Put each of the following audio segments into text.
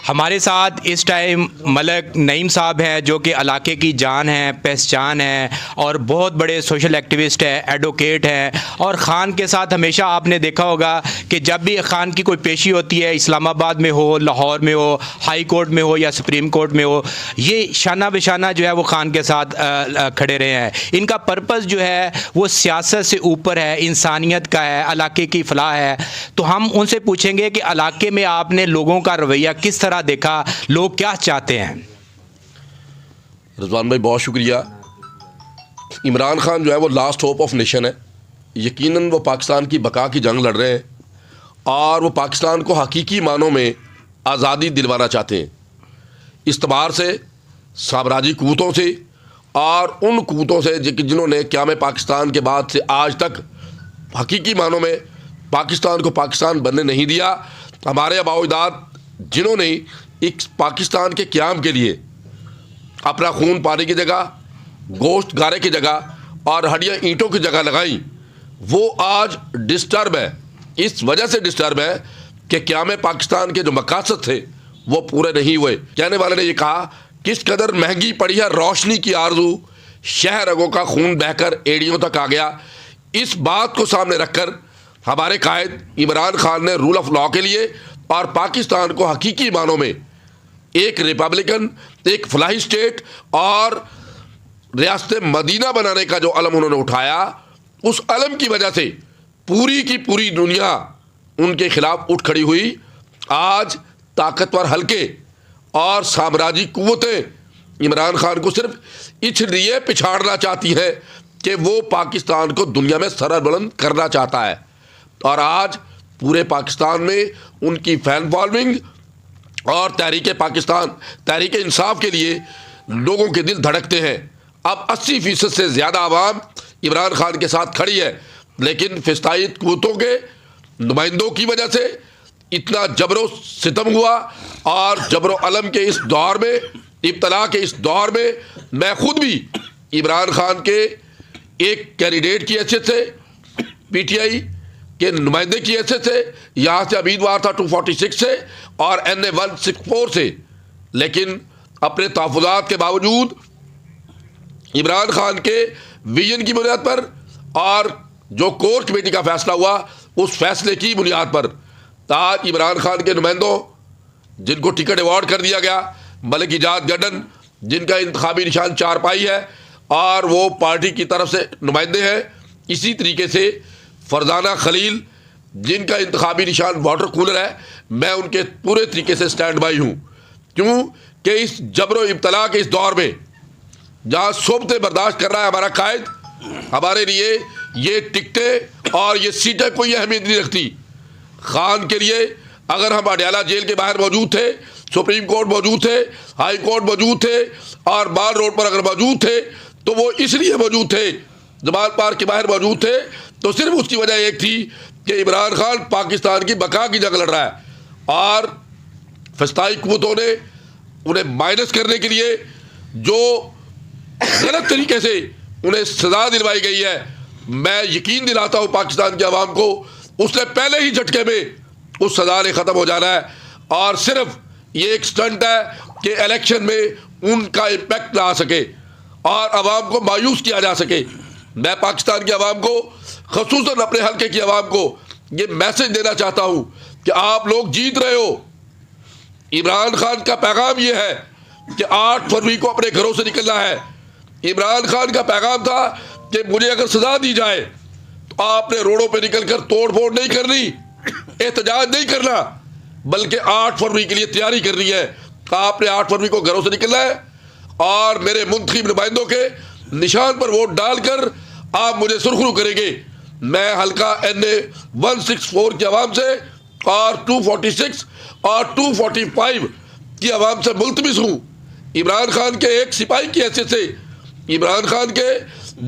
ہمارے ساتھ اس ٹائم ملک نعیم صاحب ہیں جو کہ علاقے کی جان ہیں، پہچان ہیں اور بہت بڑے سوشل ایکٹیوسٹ ہیں، ایڈوکیٹ ہیں. اور خان کے ساتھ ہمیشہ آپ نے دیکھا ہوگا کہ جب بھی خان کی کوئی پیشی ہوتی ہے، اسلام آباد میں ہو، لاہور میں ہو، ہائی کورٹ میں ہو یا سپریم کورٹ میں ہو، یہ شانہ بشانہ جو ہے وہ خان کے ساتھ کھڑے رہے ہیں. ان کا پرپس جو ہے وہ سیاست سے اوپر ہے، انسانیت کا ہے، علاقے کی فلاح ہے. تو ہم ان سے پوچھیں گے کہ علاقے میں آپ نے لوگوں کا رویہ کس طرح دیکھا، لوگ کیا چاہتے ہیں؟ رضوان بھائی بہت شکریہ. عمران خان جو ہے وہ لاسٹ ہوپ آف نیشن ہے. یقیناً وہ پاکستان کی بقا کی جنگ لڑ رہے ہیں اور وہ پاکستان کو حقیقی معنوں میں آزادی دلوانا چاہتے ہیں. استعمار سے، سامراجی قوتوں سے اور ان قوتوں سے جنہوں نے قیام پاکستان کے بعد سے آج تک حقیقی معنوں میں پاکستان کو پاکستان بننے نہیں دیا. ہمارے آباء و اجداد جنہوں نے ایک پاکستان کے قیام کے لیے اپنا خون پانی کی جگہ، گوشت گارے کی جگہ اور ہڈیاں اینٹوں کی جگہ لگائیں، وہ آج ڈسٹرب ہے. اس وجہ سے ڈسٹرب ہے کہ قیام پاکستان کے جو مقاصد تھے وہ پورے نہیں ہوئے. کہنے والے نے یہ کہا کس قدر مہنگی پڑی ہے روشنی کی آرزو، شہ رگوں کا خون بہہ کر ایڑیوں تک آ گیا. اس بات کو سامنے رکھ کر ہمارے قائد عمران خان نے رول آف لا کے لیے اور پاکستان کو حقیقی معنوں میں ایک ریپبلکن، ایک فلاحی اسٹیٹ اور ریاست مدینہ بنانے کا جو علم انہوں نے اٹھایا، اس علم کی وجہ سے پوری کی پوری دنیا ان کے خلاف اٹھ کھڑی ہوئی. آج طاقتور حلقے اور سامراجی قوتیں عمران خان کو صرف اس لیے پچھاڑنا چاہتی ہیں کہ وہ پاکستان کو دنیا میں سر بلند کرنا چاہتا ہے. اور آج پورے پاکستان میں ان کی فین فالوئنگ اور تحریک پاکستان، تحریک انصاف کے لیے لوگوں کے دل دھڑکتے ہیں. اب 80% سے زیادہ عوام عمران خان کے ساتھ کھڑی ہے، لیکن فسطائی قوتوں کے نمائندوں کی وجہ سے اتنا جبر و ستم ہوا. اور جبر و علم کے اس دور میں، ابتلا کے اس دور میں، میں خود بھی عمران خان کے ایک کینڈیڈیٹ کی حیثیت سے، پی ٹی آئی کے نمائندے کی حیثیت سے یہاں سے امیدوار تھا 246 سے اور NA 164 سے. لیکن اپنے تحفظات کے باوجود عمران خان کے ویژن کی بنیاد پر اور جو کور کمیٹی کا فیصلہ ہوا اس فیصلے کی بنیاد پر آج عمران خان کے نمائندوں جن کو ٹکٹ ایوارڈ کر دیا گیا، ملک ایجاد گڈن جن کا انتخابی نشان چارپائی ہے اور وہ پارٹی کی طرف سے نمائندے ہیں، اسی طریقے سے فرزانہ خلیل جن کا انتخابی نشان واٹر کولر ہے، میں ان کے پورے طریقے سے سٹینڈ بائی ہوں. کیوں کہ اس جبر و ابتلا کے اس دور میں جہاں صحبتیں برداشت کر رہا ہے ہمارا قائد، ہمارے لیے یہ ٹکٹیں اور یہ سیٹیں کوئی اہمیت نہیں رکھتی. خان کے لیے اگر ہم اڈیالہ جیل کے باہر موجود تھے، سپریم کورٹ موجود تھے، ہائی کورٹ موجود تھے اور بال روڈ پر اگر موجود تھے تو وہ اس لیے موجود تھے، جمال پارک کے باہر موجود تھے تو صرف اس کی وجہ ایک تھی کہ عمران خان پاکستان کی بقا کی جنگ لڑ رہا ہے. اور فسطائی قوتوں نے انہیں مائنس کرنے کے لیے جو غلط طریقے سے انہیں سزا دلوائی گئی ہے، میں یقین دلاتا ہوں پاکستان کے عوام کو اس نے پہلے ہی جھٹکے میں اس سزا نے ختم ہو جانا ہے. اور صرف یہ ایک سٹنٹ ہے کہ الیکشن میں ان کا امپیکٹ نہ آ سکے اور عوام کو مایوس کیا جا سکے. میں پاکستان کے عوام کو، خصوصاً اپنے حلقے کی عوام کو یہ میسج دینا چاہتا ہوں کہ آپ لوگ جیت رہے ہو. عمران خان کا پیغام یہ ہے کہ 8 فروری کو اپنے گھروں سے نکلنا ہے. عمران خان کا پیغام تھا کہ مجھے اگر سزا دی جائے تو آپ نے روڈوں پہ نکل کر توڑ پھوڑ نہیں کرنی، احتجاج نہیں کرنا، بلکہ 8 فروری کے لیے تیاری کرنی ہے. آپ نے 8 فروری کو گھروں سے نکلنا ہے اور میرے منتخب نمائندوں کے نشان پر ووٹ ڈال کر آپ مجھے سرخرو کریں گے. میں حلقہ NA 164 کے عوام سے اور 246 اور 245 کی عوام سے ملتمس ہوں، عمران خان کے ایک سپاہی کی حیثیت سے، عمران خان کے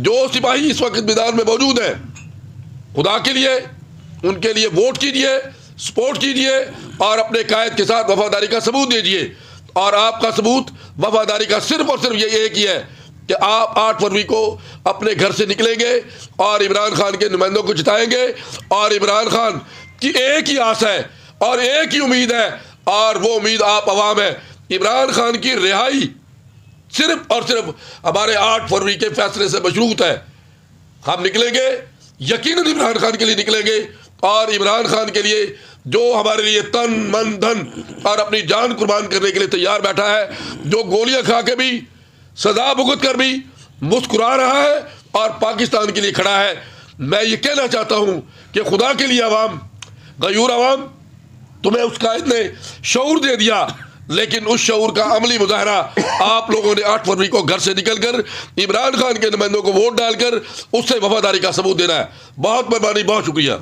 جو سپاہی اس وقت میدان میں موجود ہیں، خدا کے لیے ان کے لیے ووٹ کیجیے، سپورٹ کیجیے اور اپنے قائد کے ساتھ وفاداری کا ثبوت دیجیے. اور آپ کا ثبوت وفاداری کا صرف اور صرف یہ ایک ہی ہے کہ آپ 8 فروری کو اپنے گھر سے نکلیں گے اور عمران خان کے نمائندوں کو جتائیں گے. اور عمران خان کی ایک ہی آس ہے اور ایک ہی امید ہے اور وہ امید آپ عوام ہے. عمران خان کی رہائی صرف اور صرف ہمارے 8 فروری کے فیصلے سے مشروط ہے. ہم نکلیں گے یقیناً عمران خان کے لیے نکلیں گے, اور عمران خان کے لیے جو ہمارے لیے تن من دھن اور اپنی جان قربان کرنے کے لیے تیار بیٹھا ہے, جو گولیاں کھا کے بھی سزا بھگت کر بھی مسکرا رہا ہے اور پاکستان کے لیے کھڑا ہے. میں یہ کہنا چاہتا ہوں کہ خدا کے لیے عوام, غیور عوام, تمہیں اس قائد نے شعور دے دیا, لیکن اس شعور کا عملی مظاہرہ آپ لوگوں نے 8 فروری کو گھر سے نکل کر عمران خان کے نمائندوں کو ووٹ ڈال کر اس سے وفاداری کا ثبوت دینا ہے. بہت مہربانی, بہت شکریہ.